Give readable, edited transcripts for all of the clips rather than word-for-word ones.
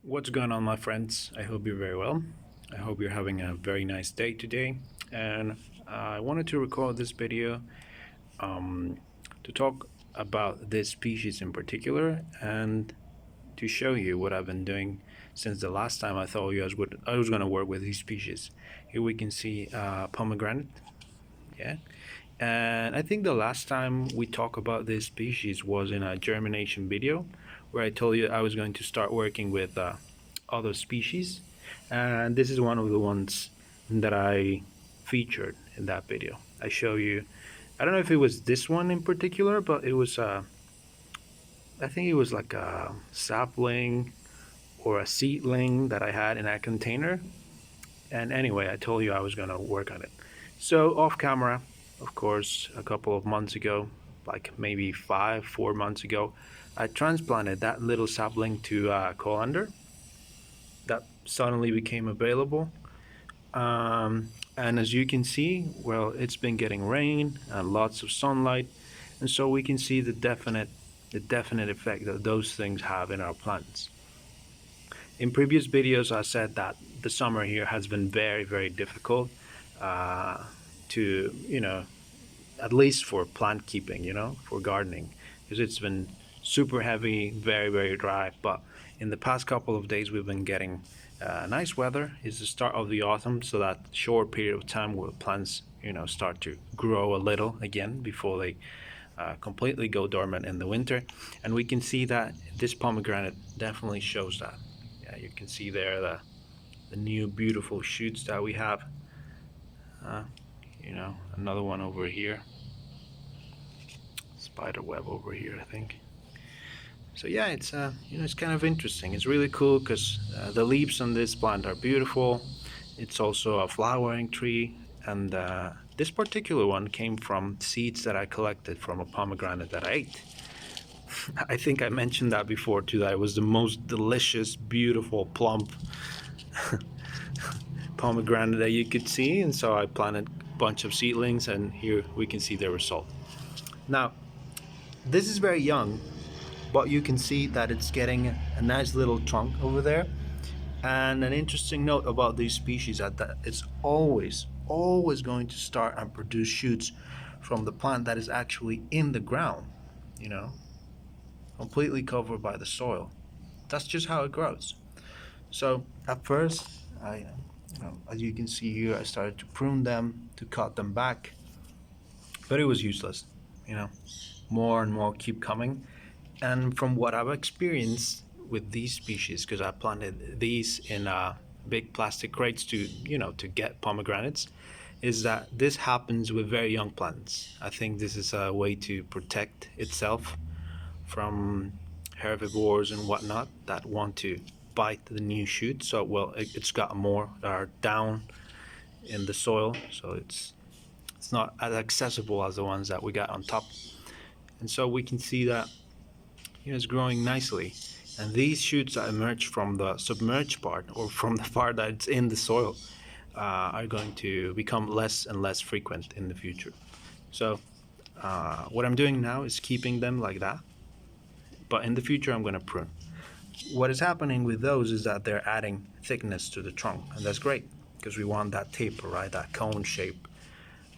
What's going on, my friends? I hope you're very well. I hope you're having a very nice day today. And I wanted to record this video um, to talk about this species in particular and to show you what I've been doing since the last time I thought I was going to work with these species. Here we can see pomegranate, yeah. And I think the last time we talked about this species was in a germination video where I told you I was going to start working with other species. And this is one of the ones that I featured in that video. I show you, I don't know if it was this one in particular, but it was, I think it was like a sapling or a seedling that I had in that container. And anyway, I told you I was going to work on it. So off camera, of course, a couple of months ago, like maybe 4 months ago, I transplanted that little sapling to colander that suddenly became available. And as you can see, well, it's been getting rain and lots of sunlight, and so we can see the definite effect that those things have in our plants. In previous videos, I said that the summer here has been very, very difficult uh, to, at least for plant keeping, for gardening, because it's been super heavy, very, very dry. But in the past couple of days, we've been getting nice weather. It's the start of the autumn, so that short period of time where plants, start to grow a little again before they completely go dormant in the winter. And we can see that this pomegranate definitely shows that. Yeah, you can see there the new beautiful shoots that we have. Another one over here. Spider web over here, I think. So yeah, it's kind of interesting. It's really cool because the leaves on this plant are beautiful. It's also a flowering tree, and this particular one came from seeds that I collected from a pomegranate that I ate. I think I mentioned that before too, that it was the most delicious, beautiful, plump pomegranate that you could see, and so I planted a bunch of seedlings, and here we can see the result. Now, this is very young, but you can see that it's getting a nice little trunk over there. And an interesting note about these species is that it's always going to start and produce shoots from the plant that is actually in the ground, you know, completely covered by the soil. That's just how it grows. So at first, as you can see here, I started to prune them, to cut them back, but it was useless. More and more keep coming. And from what I've experienced with these species, because I planted these in big plastic crates to get pomegranates, is that this happens with very young plants. I think this is a way to protect itself from herbivores and whatnot that want to bite the new shoot. So it's got more that are down in the soil, so it's not as accessible as the ones that we got on top. And so we can see that it's growing nicely. And these shoots that emerge from the submerged part, or from the part that's in the soil, are going to become less and less frequent in the future. So what I'm doing now is keeping them like that, but in the future I'm going to prune. What is happening with those is that they're adding thickness to the trunk, and that's great because we want that taper, right? That cone shape.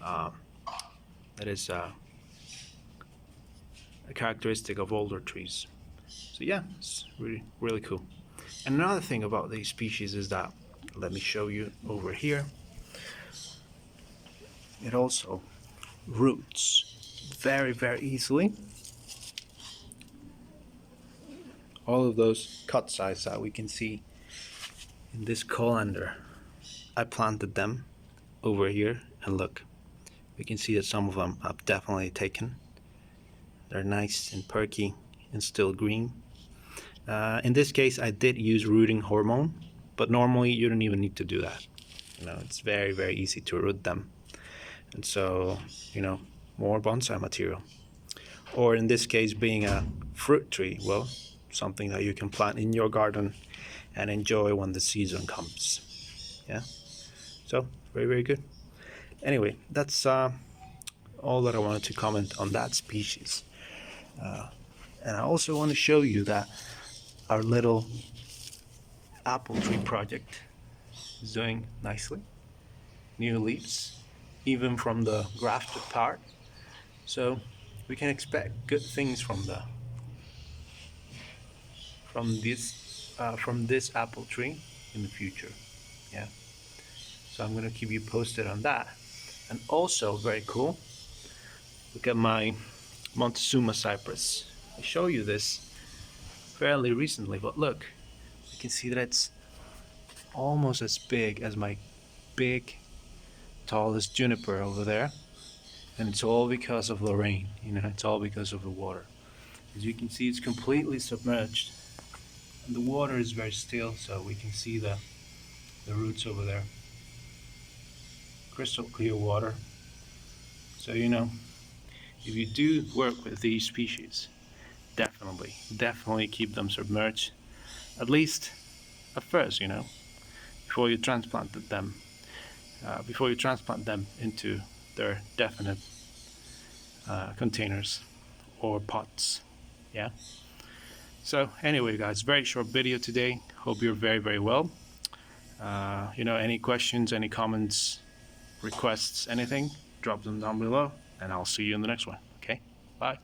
That is a characteristic of older trees. So yeah, it's really, really cool. And another thing about these species is that, let me show you over here, it also roots very, very easily. All of those cut size that we can see in this colander, I planted them over here, and look, we can see that some of them have definitely taken. They're nice and perky and still green. In this case, I did use rooting hormone, but normally you don't even need to do that. It's very, very easy to root them. And so, more bonsai material. Or in this case, being a fruit tree, well, something that you can plant in your garden and enjoy when the season comes. Yeah. So, very, very good. Anyway, that's all that I wanted to comment on that species. And I also want to show you that our little apple tree project is doing nicely. New leaves, even from the grafted part. So we can expect good things from this apple tree in the future. Yeah. So I'm gonna keep you posted on that. And also very cool. Look at my Montezuma cypress. I show you this fairly recently, but look, you can see that it's almost as big as my big tallest juniper over there, and it's all because of the rain. It's all because of the water. As you can see, it's completely submerged, and the water is very still, so we can see the roots over there. Crystal clear water. So if you do work with these species, definitely keep them submerged, at least at first, before you transplant them into their definite containers or pots. Yeah. So anyway, guys, very short video today. Hope you're very, very well. Any questions, any comments, requests, anything, drop them down below, and I'll see you in the next one. Okay, bye.